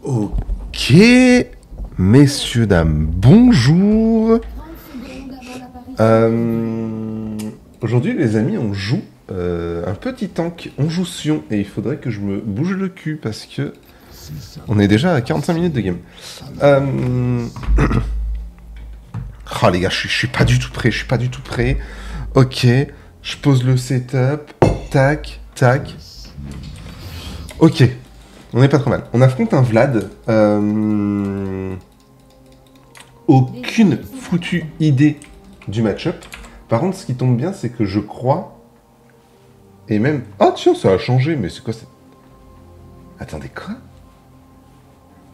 Ok, messieurs, dames, bonjour. Aujourd'hui, les amis, on joue un petit tank. On joue Sion et il faudrait que je me bouge le cul parce que on est déjà à 45 minutes de game. Oh les gars, je suis pas du tout prêt. Je suis pas du tout prêt. Ok, je pose le setup. Tac, tac. Ok. On n'est pas trop mal. On affronte un Vlad. Aucune foutue idée du match-up. Par contre, ce qui tombe bien, c'est que je crois... Et même... Ah tiens, ça a changé, mais c'est quoi ça? Attendez, quoi?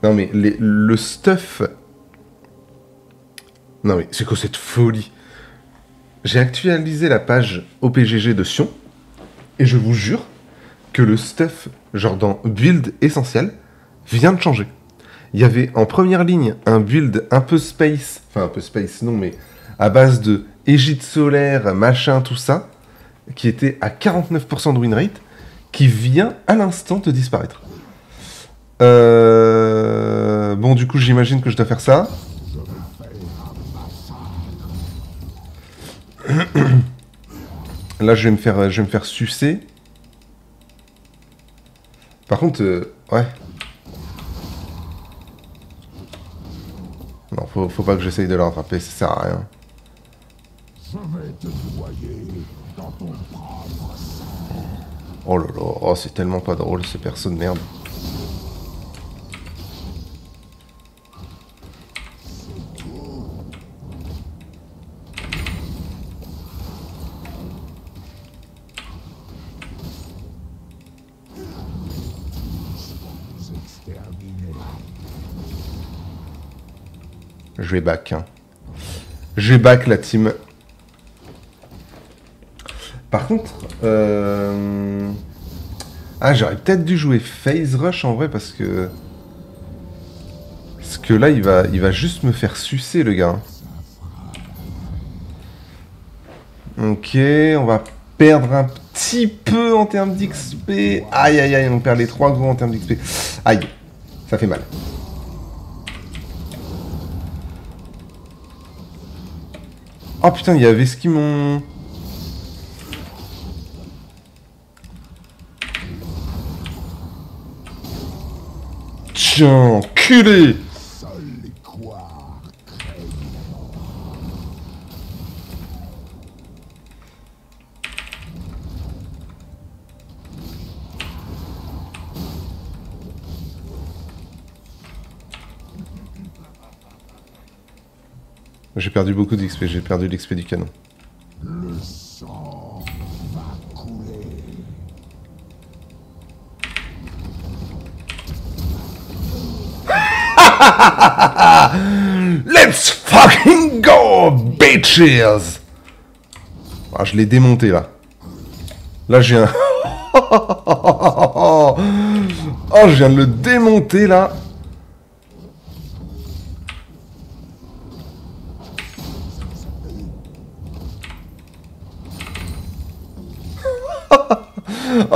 Non mais, le stuff... Non mais, c'est quoi cette folie? J'ai actualisé la page OPGG de Sion, et je vous jure que le stuff, genre dans Build Essentiel, vient de changer. Il y avait en première ligne un build un peu space, enfin un peu space non, mais à base de égide solaire, machin, tout ça, qui était à 49% de win rate, qui vient à l'instant de disparaître. Bon, du coup, j'imagine que je dois faire ça. Là, je vais me faire sucer. Par contre, ouais. Non, faut pas que j'essaye de le rattraper, ça sert à rien. Oh là là, oh, c'est tellement pas drôle, ce perso de merde. Je vais back, hein. Je vais back la team. Par contre, ah, j'aurais peut-être dû jouer Phase Rush en vrai parce que... Parce que là, il va juste me faire sucer, le gars. Ok, on va perdre un petit peu en termes d'XP. Aïe, aïe, aïe, on perd les 3 gros en termes d'XP. Aïe, ça fait mal. Oh putain, il y avait ce qui m'ont... Tiens, enculé! J'ai perdu beaucoup d'XP, j'ai perdu l'XP du canon. Le sang va couler. Let's fucking go, bitches! Ah, je l'ai démonté là. Là, j'ai un... Oh, je viens de le démonter là.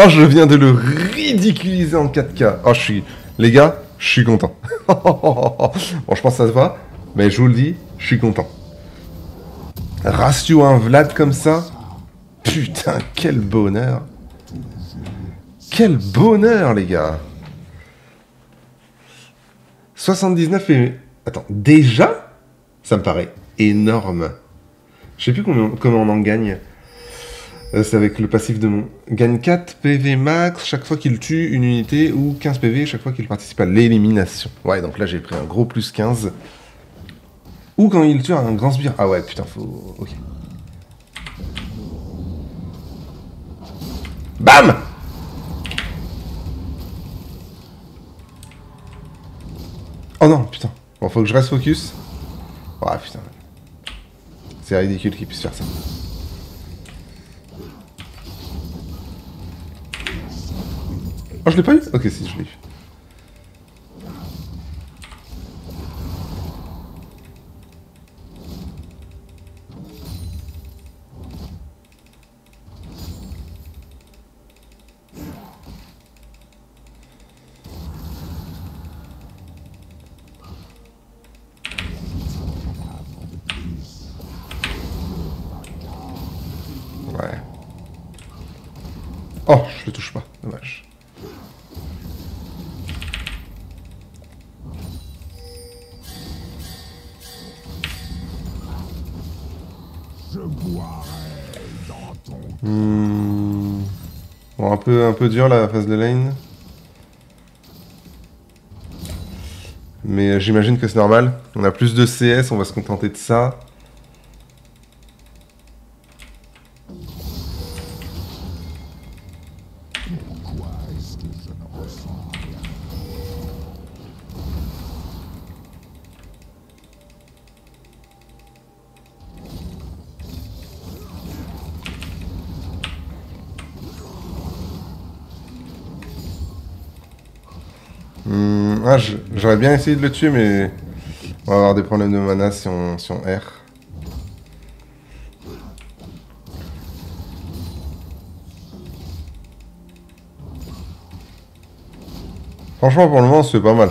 Oh, je viens de le ridiculiser en 4K. Oh, je suis... Les gars, je suis content. Bon, je pense que ça se voit, mais je vous le dis, je suis content. Ratio un Vlad comme ça. Putain, quel bonheur. Quel bonheur, les gars. 79 et... Attends, déjà? Ça me paraît énorme. Je sais plus comment on en gagne. C'est avec le passif de mon... Gagne 4 PV max chaque fois qu'il tue une unité ou 15 PV chaque fois qu'il participe à l'élimination. Ouais, donc là j'ai pris un gros plus 15. Ou quand il tue un grand sbire. Ah ouais, putain, faut... Ok. BAM! Oh non, putain. Bon, faut que je reste focus. Oh putain. C'est ridicule qu'il puisse faire ça. Oh, je l'ai pas eu? Ok, si, je l'ai eu. je le touche pas. Dommage. Bon, un peu dur la phase de lane. Mais j'imagine que c'est normal. On a plus de CS, on va se contenter de ça. J'aurais bien essayé de le tuer, mais on va avoir des problèmes de mana si on erre. Franchement, pour le moment, c'est pas mal.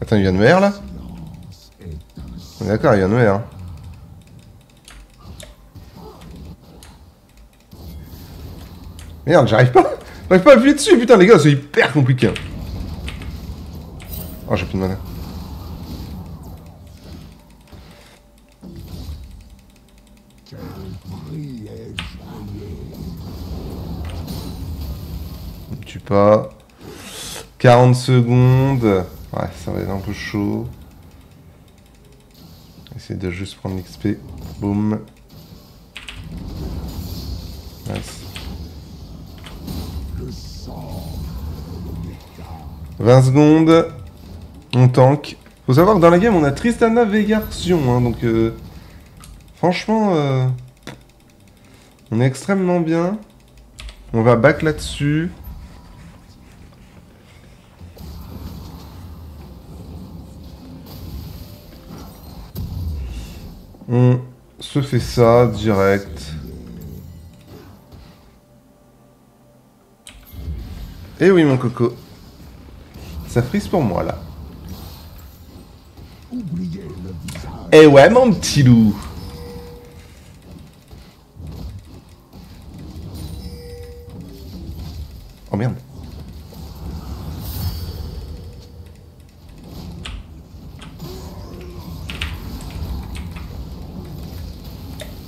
Attends, il vient de me R, là? On est d'accord, il vient de me R. Merde, j'arrive pas à appuyer dessus, putain, les gars, c'est hyper compliqué. Hein. Oh, j'ai plus de mana. On me tue pas. 40 secondes. Ouais, ça va être un peu chaud. Essayer de juste prendre l'XP. Boum. Nice. 20 secondes. On tank. Faut savoir que dans la game, on a Tristana Veigarsion. Hein, donc, franchement, on est extrêmement bien. On va back là-dessus. On se fait ça direct. Eh oui, mon coco. Ça frise pour moi, là. Eh ouais, mon petit loup. Oh merde.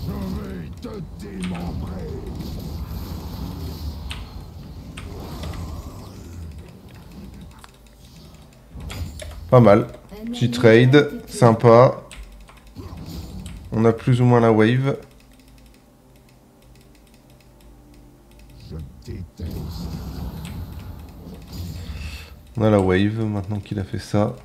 Je vais te démembrer. Pas mal. Petit trade, sympa. On a plus ou moins la wave. Je déteste. On a la wave maintenant qu'il a fait ça.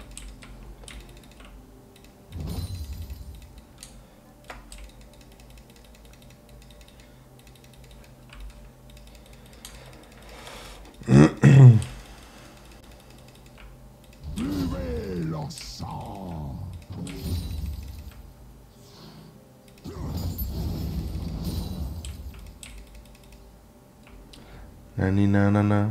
Buvez leur sang. Nani nanana.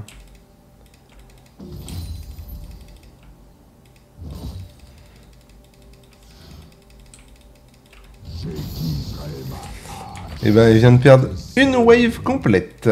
Et ben, il vient de perdre une wave complète.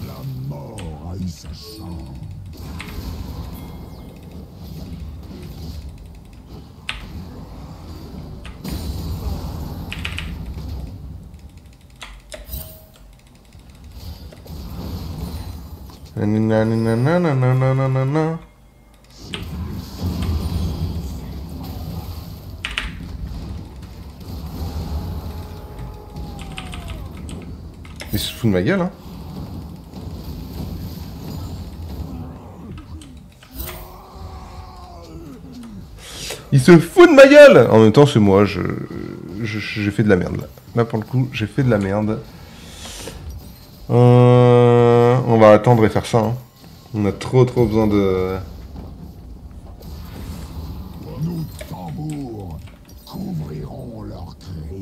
La mort a eu sa chance. Nani nanana nanana. Il se fout de ma gueule, hein. Il se fout de ma gueule. En même temps, c'est moi, j'ai fait de la merde, là. Là, pour le coup, j'ai fait de la merde. On va attendre et faire ça, hein. On a trop besoin de... Nos tambours couvriront leur crime.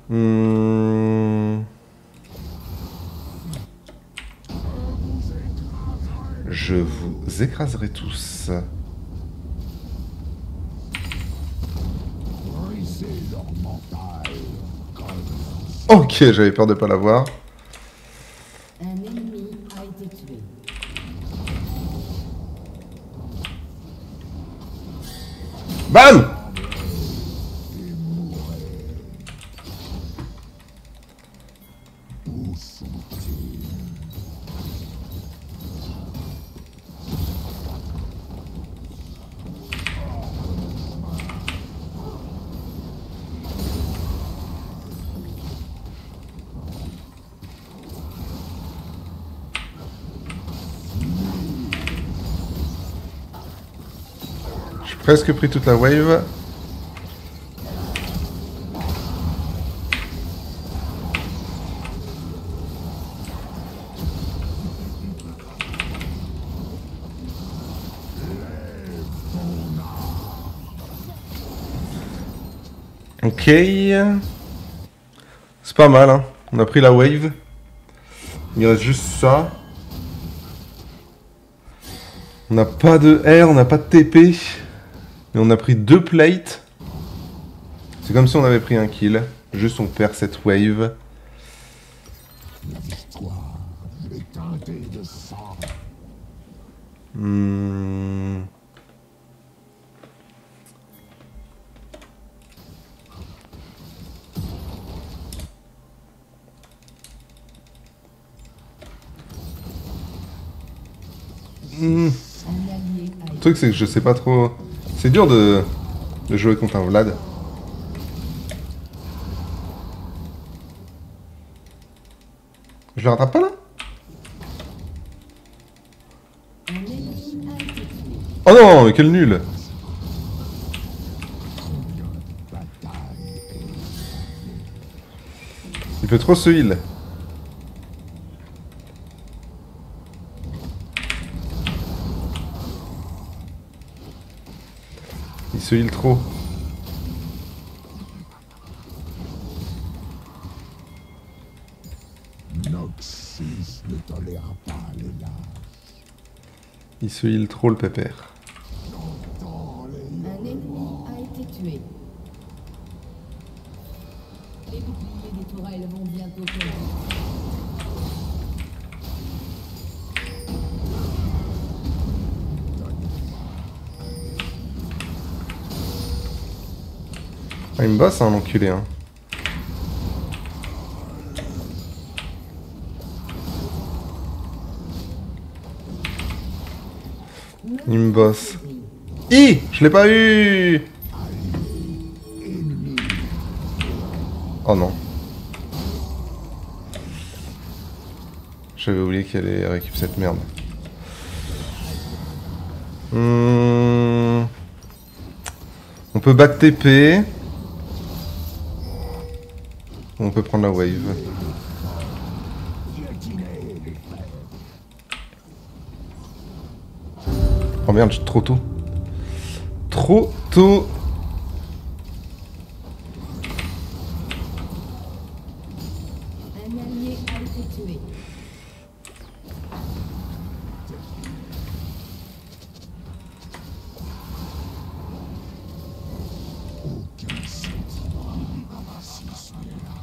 Hmm. Je vous écraserai tous. Brisez leur mental. Ok, j'avais peur de pas l'avoir. Un ennemi a été tué. Bam! Où sont-ils? J'ai presque pris toute la wave. Ok. C'est pas mal, hein. On a pris la wave. Il reste juste ça. On n'a pas de R, on n'a pas de TP. Mais on a pris 2 plates. C'est comme si on avait pris un kill. Juste on perd cette wave. La victoire est teintée de sang. Hmm. Hmm. Un allié a Le été truc c'est que je sais pas trop... C'est dur de jouer contre un Vlad. Je le rattrape pas là? un ennemi a été tué. Oh non, mais quel nul! Il peut trop se heal. Il se heal trop. Noxus ne tolère pas les lâches. Il se heal trop le pépère. Dans les Un ennemi a été tué. Les boucliers des tourelles vont bientôt tomber. Ah, il me bosse, hein, l'enculé, hein. Il me bosse. Hi! Je l'ai pas eu! Oh non. J'avais oublié qu'elle allait récupérer cette merde. On peut back TP. On peut prendre la wave. Oh merde, trop tôt. Trop tôt. Un allié a été tué. aucun sentiment si ce n'est là.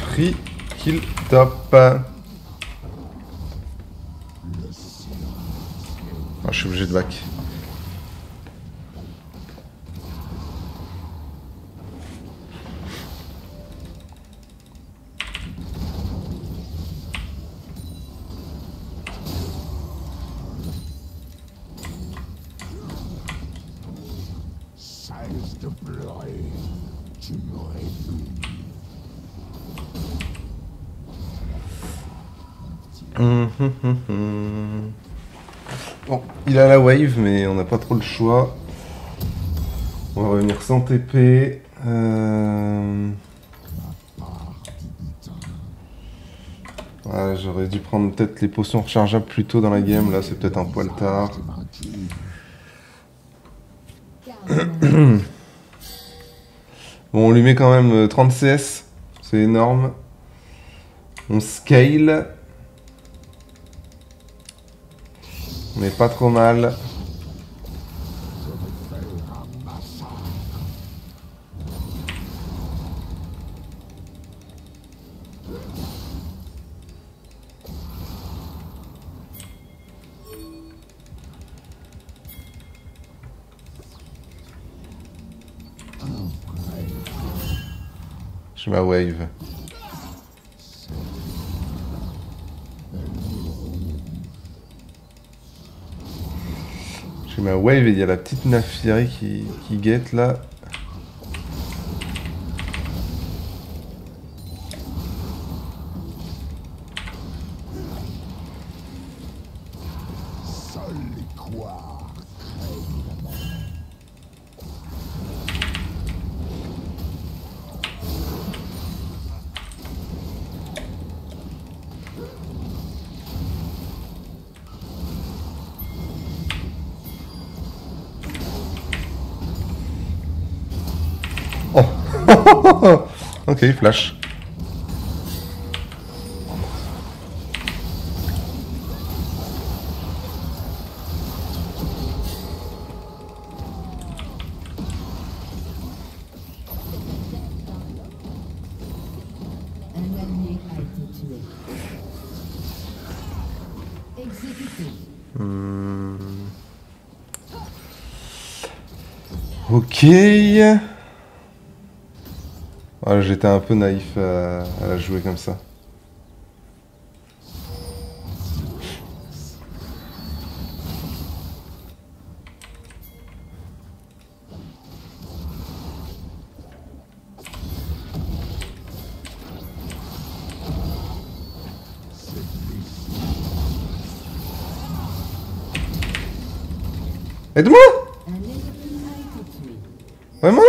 Free kill top. Ah, je suis obligé de back. Cesse de pleurer, tu me répugnes. Bon, il a la wave, mais on n'a pas trop le choix. On va revenir sans TP. Ouais, j'aurais dû prendre peut-être les potions rechargeables plus tôt dans la game, là c'est peut-être un poil tard. Bon, on lui met quand même 30 CS, c'est énorme. On scale. On est pas trop mal. J'ai ma wave. J'ai ma wave et il y a la petite Naafiri qui guette là. Ok, flash. Un allié a été tué. Exécuté. Ok. Voilà, j'étais un peu naïf à la jouer comme ça. Aide-moi! Un ennemi a été tué. Vraiment?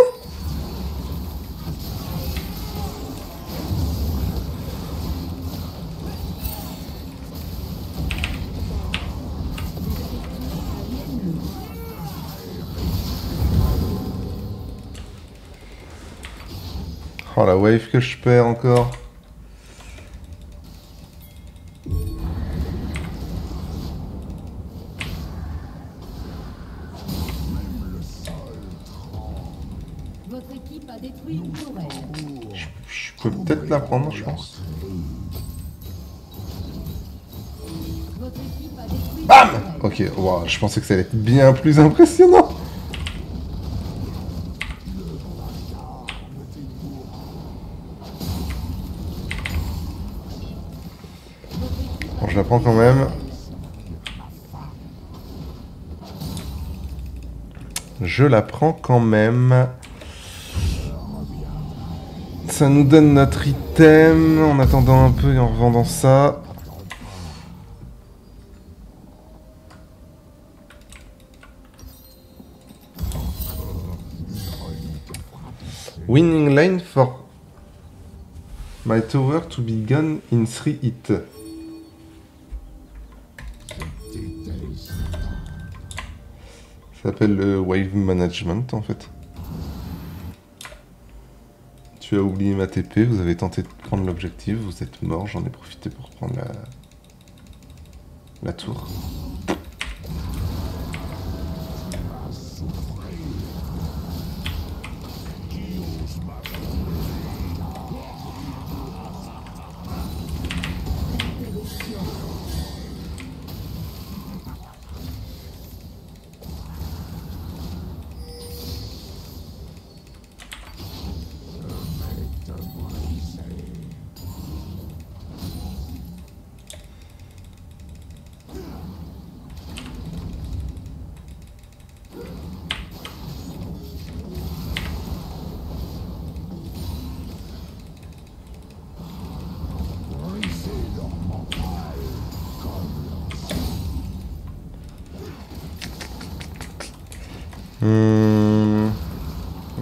Oh la wave que je perds encore. Votre équipe a détruit une tourelle. Je peux peut-être la prendre, je pense. Votre équipe a détruit Bam! une tourelle. Ok, wow, je pensais que ça allait être bien plus impressionnant. Bon, je la prends quand même. Je la prends quand même. Ça nous donne notre item en attendant un peu et en revendant ça. Winning lane for my tower to be gone in 3 hits. Ça s'appelle le wave management en fait. Tu as oublié ma TP, vous avez tenté de prendre l'objectif, vous êtes mort, j'en ai profité pour prendre la tour.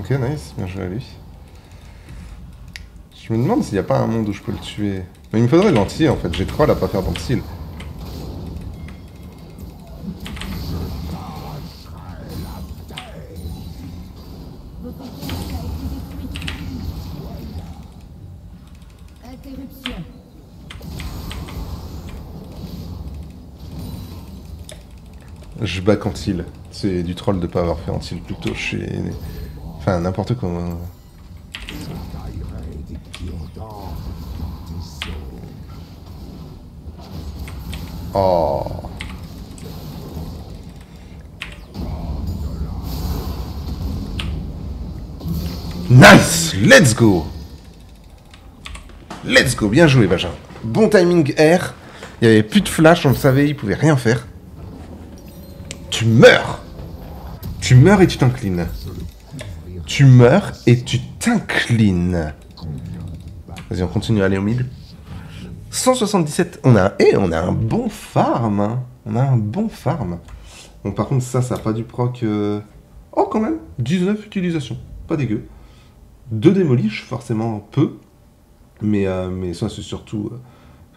Ok, nice, bien joué à lui. Je me demande s'il n'y a pas un monde où je peux le tuer. Mais il me faudrait l'entier en fait, j'ai trop à pas faire d'anti. Votre force a été détruite. Interruption. Je bats Antil. C'est du troll de pas avoir fait Antil plus tôt. Je suis... Enfin, n'importe quoi. Oh. Nice. Let's go. Let's go. Bien joué, Benjamin. Bon timing R. Il n'y avait plus de flash, on le savait, il pouvait rien faire. Tu meurs. Tu meurs et tu t'inclines. Tu meurs et tu t'inclines. Vas-y, on continue à aller au milieu. 177. On a un bon farm. Hein. On a un bon farm. Bon, par contre, ça n'a pas du proc... Oh, quand même. 19 utilisations. Pas dégueu. 2 démolish, forcément peu. Mais ça, c'est surtout...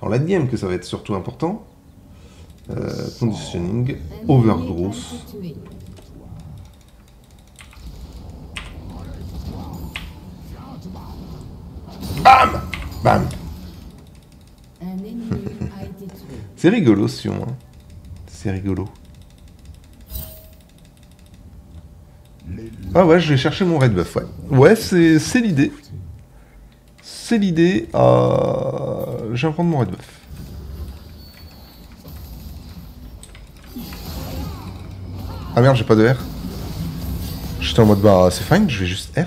en late game que ça va être surtout important. Conditioning. Overgrowth. Bam. Bam. Un ennemi a été tué. C'est rigolo, Sion. Hein. C'est rigolo. Ah ouais, je vais chercher mon red buff, ouais. Ouais, c'est l'idée. C'est l'idée. Je vais prendre mon red buff. Ah merde, j'ai pas de R. J'étais en mode, bah c'est fine, je vais juste R.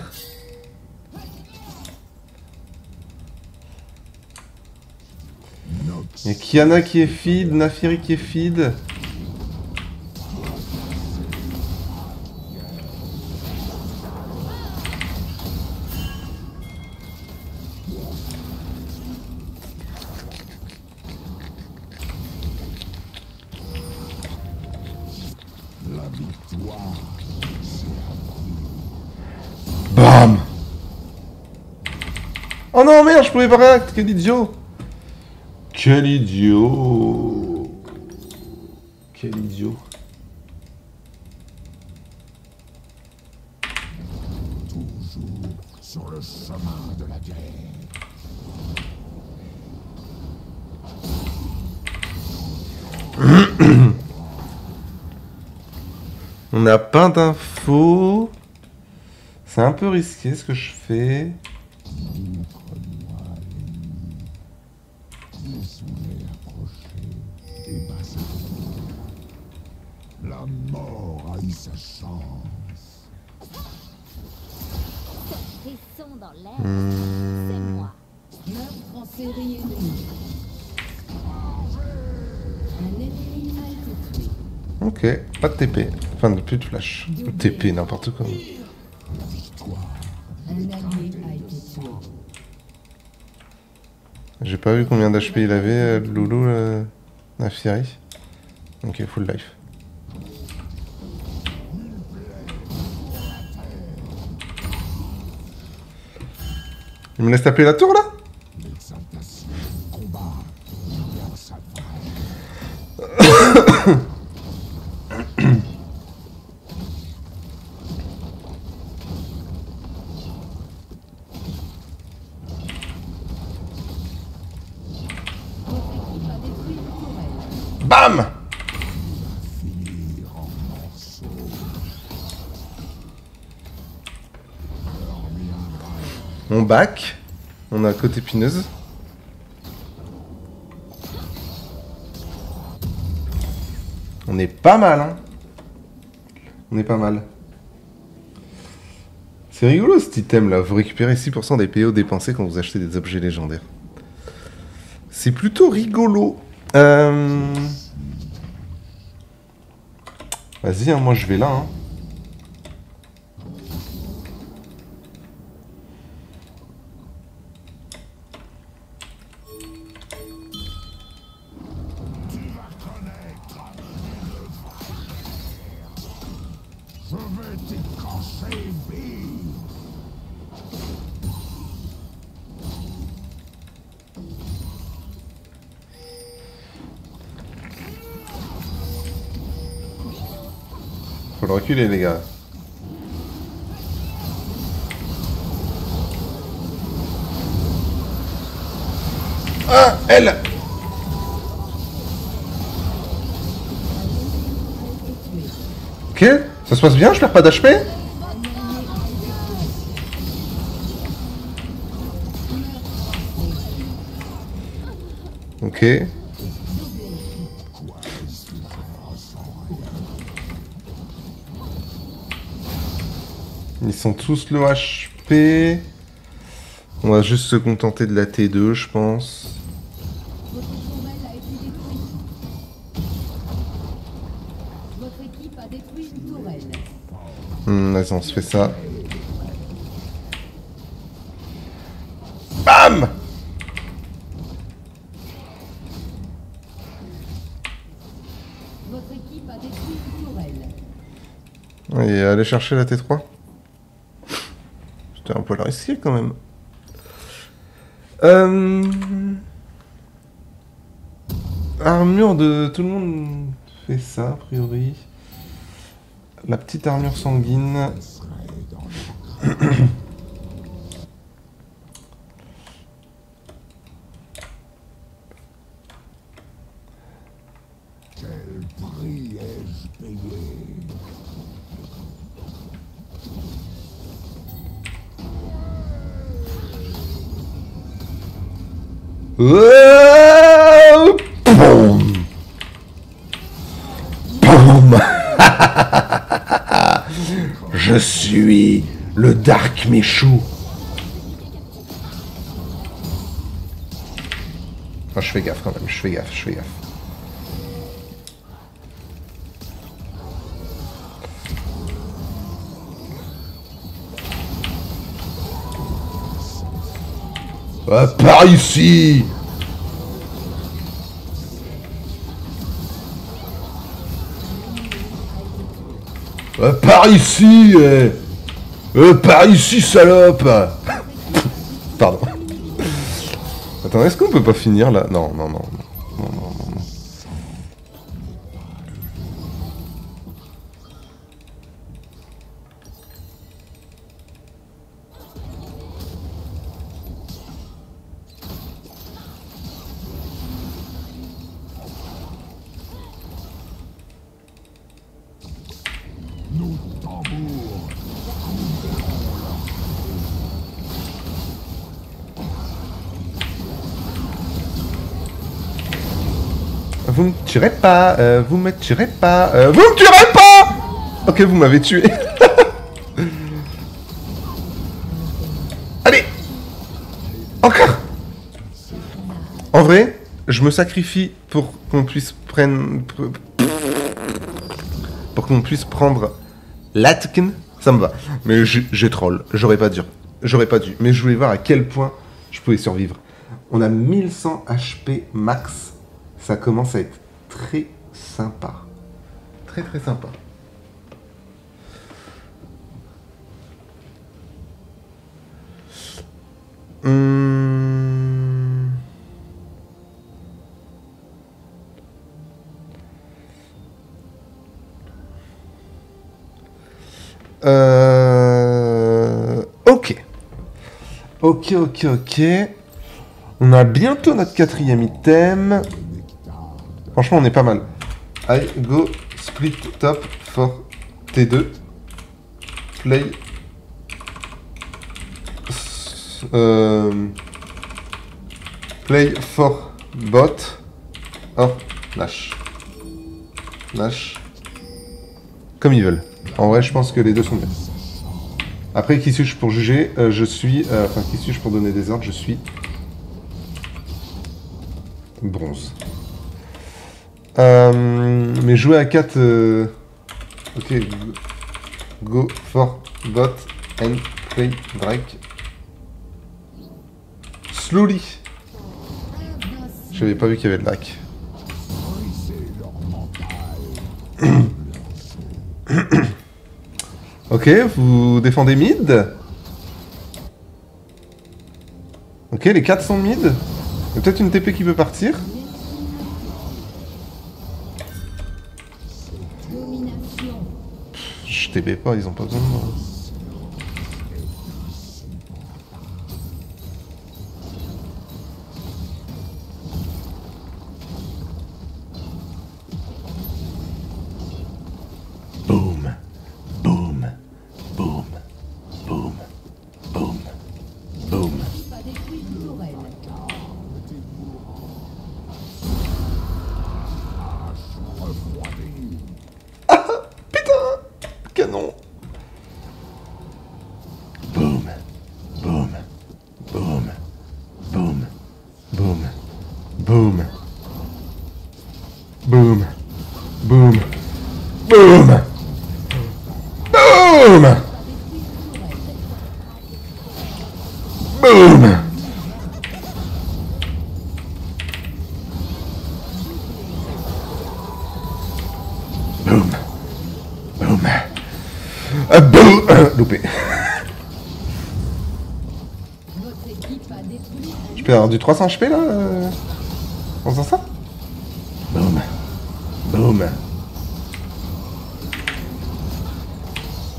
Y'a Kiana qui est feed, Naafiri qui est feed. Bam. Oh non, merde, je pouvais pas réacter, quel idiot. Quel idiot. Quel idiot. Toujours sur le chemin de la guerre. On n'a pas d'infos. C'est un peu risqué ce que je fais. La mort a eu sa chance. Frisson dans l'air, c'est moi. Meurtre en série ennemie. Un ennemi a été tué. Ok, pas de TP. Enfin, plus de flash. TP, n'importe quoi. Un allié a été tué. J'ai pas vu combien d'HP il avait, Loulou, Naafiri. Ok, full life. Il me laisse taper la tour là? L'exaltation du combat devient sa Votre équipe a détruit une tourelle. Bam! finir en morceaux. On back. On a côté pineuse. On est pas mal, hein. On est pas mal. C'est rigolo cet item là. Vous récupérez 6% des PO dépensés quand vous achetez des objets légendaires. C'est plutôt rigolo. Vas-y, hein, moi je vais là. Hein. Je vais t'écorcher vive. Faut le reculer, les gars. Ah, elle! Ok, ça se passe bien, je perds pas d'HP? Ok. Ils sont tous low HP. On va juste se contenter de la T2, je pense. Votre tourelle a été détruite. Votre équipe a détruit une tourelle. Vas-y, on se fait ça. BAM! Votre équipe a détruit une tourelle. Et aller chercher la T3. C'était un peu risqué quand même. Armure de... Tout le monde fait ça, a priori. La petite armure sanguine. Quel prix ai-je payé? Oh, boum. Boum. Je suis le Dark Michou. Oh, je fais gaffe quand même, je fais gaffe, je fais gaffe. Par ici! Par ici! Par ici, salope! Pardon. Attends, est-ce qu'on peut pas finir là? Non, non, non. Non, non, non, non. Nos tambours. Vous me tuerez pas, vous me tuerez pas, vous me tuerez pas! Ok, vous m'avez tué. Allez! Encore! En vrai, je me sacrifie pour qu'on puisse prendre... Pour qu'on puisse prendre l'Atkin, ça me va. Mais j'ai troll, j'aurais pas dû. J'aurais pas dû. Mais je voulais voir à quel point je pouvais survivre. On a 1100 HP max. Ça commence à être très sympa. Très très sympa. Ok. Ok, ok, ok. On a bientôt notre 4e item. Franchement, on est pas mal. I go split top for T2. Play. Play for bot. Oh, Nash. Nash. Comme ils veulent. En vrai, je pense que les deux sont bien. Après, qui suis-je pour juger? Je suis... Enfin, qui suis-je pour donner des ordres? Je suis... Bronze. Mais jouer à 4... Ok. Go for bot and play Drake. Slowly. J'avais pas vu qu'il y avait le Drake. Ok, vous défendez mid. Ok, les 4 sont mid. Il y a peut-être une TP qui peut partir. Domination. TB pas, ils ont pas besoin de moi. Boum, boum, boum, boum, boum, boum. L'équipe a détruit une tourelle. Canon. Boum, boum, boum, boum, boum, boum, boum, boum, boum, boum, boum. Boum, boum. Ah, boum. Loupé. Votre équipe a détruit un Je peux avoir du 300 HP là en faisant ça. Boum, boum.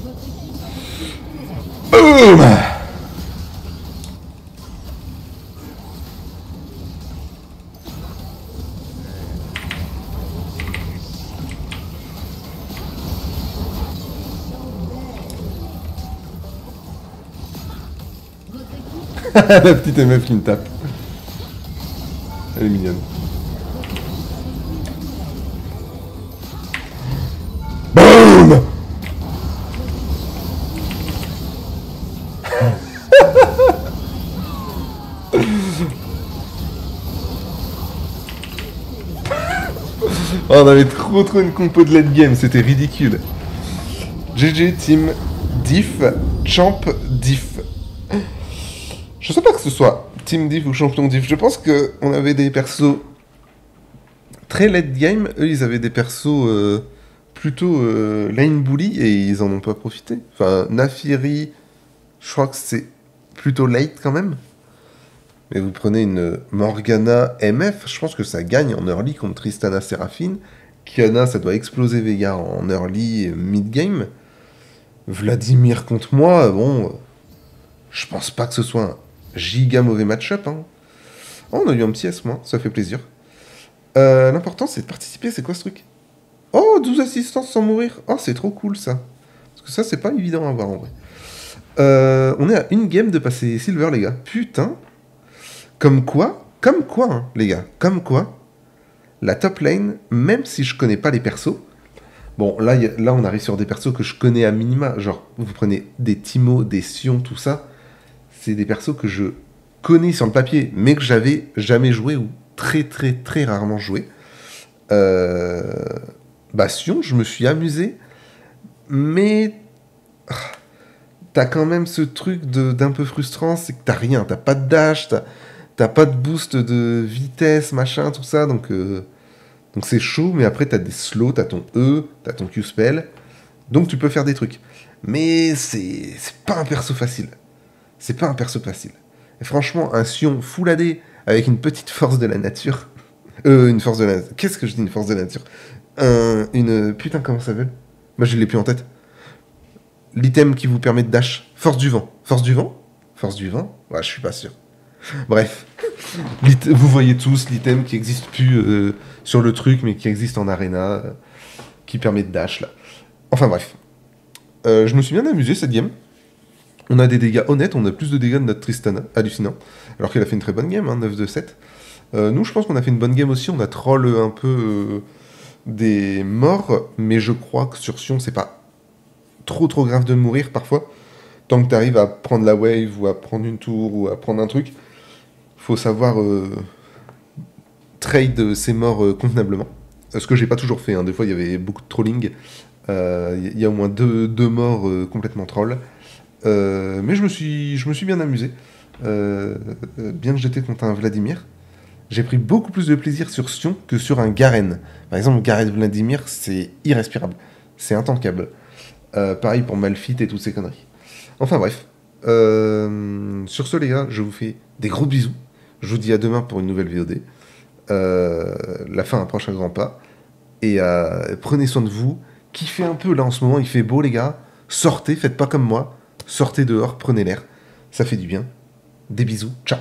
Votre équipe a détruit une tourelle. Boum. Votre équipe La petite meuf qui me tape. Elle est mignonne. Boum. Oh, on avait trop une compo de late game, c'était ridicule. GG Team Diff, Champ Diff. Je sais pas que ce soit Team Diff ou Champion Diff, je pense que on avait des persos très late game, eux ils avaient des persos plutôt lane bully et ils en ont pas profité. Enfin, Nafiri, je crois que c'est plutôt late quand même. Mais vous prenez une Morgana MF, je pense que ça gagne en early contre Tristana Séraphine. Kiana, ça doit exploser Veigar en early et mid-game. Vladimir contre moi, bon, je pense pas que ce soit un giga mauvais match-up. Hein. Oh, on a eu un petit S, moi, ça fait plaisir. L'important, c'est de participer, c'est quoi ce truc? Oh, 12 assistances sans mourir. Oh, c'est trop cool, ça. Parce que ça, c'est pas évident à voir, en vrai. On est à une game de passer Silver, les gars. Putain. Comme quoi, hein, les gars, comme quoi, la top lane, même si je connais pas les persos, bon, là, là on arrive sur des persos que je connais à minima, genre, vous prenez des Timo, des Sion, tout ça, c'est des persos que je connais sur le papier, mais que j'avais jamais joué ou très rarement joué. Bah, Sion, je me suis amusé, mais t'as quand même ce truc d'un peu frustrant, c'est que t'as rien, t'as pas de dash, t'as pas de boost de vitesse, machin, tout ça, donc c'est chaud, mais après t'as des slows, t'as ton E, t'as ton Q-spell, donc tu peux faire des trucs. Mais c'est pas un perso facile. C'est pas un perso facile. Et franchement, un Sion full AD avec une petite force de la nature... une force de la... Qu'est-ce que je dis, une force de la nature? Une... Putain, comment ça s'appelle? Moi, je l'ai plus en tête. L'item qui vous permet de dash. Force du vent. Force du vent? Force du vent? Ouais, je suis pas sûr. Bref. Vous voyez tous l'item qui existe plus sur le truc, mais qui existe en arena, qui permet de dash, là. Enfin, bref. Je me suis bien amusé, cette game. On a des dégâts honnêtes, on a plus de dégâts de notre Tristana, hallucinant. Alors qu'elle a fait une très bonne game, hein, 9 de 7. Nous, je pense qu'on a fait une bonne game aussi, on a troll un peu des morts, mais je crois que sur Sion, c'est pas trop grave de mourir parfois. Tant que tu arrives à prendre la wave, ou à prendre une tour, ou à prendre un truc, faut savoir trade ses morts convenablement. Ce que j'ai pas toujours fait, hein. Des fois il y avait beaucoup de trolling. Il y a au moins deux morts complètement troll. Mais je me suis bien amusé. Bien que j'étais contre un Vladimir. J'ai pris beaucoup plus de plaisir sur Sion que sur un Garen. Par exemple, Garen Vladimir, c'est irrespirable. C'est intankable. Pareil pour Malphite et toutes ces conneries. Enfin bref. Sur ce les gars, je vous fais des gros bisous. Je vous dis à demain pour une nouvelle VOD. La fin approche à grands pas. Et prenez soin de vous. kiffez un peu là en ce moment, il fait beau les gars. Sortez, faites pas comme moi. Sortez dehors, prenez l'air. Ça fait du bien. Des bisous, ciao.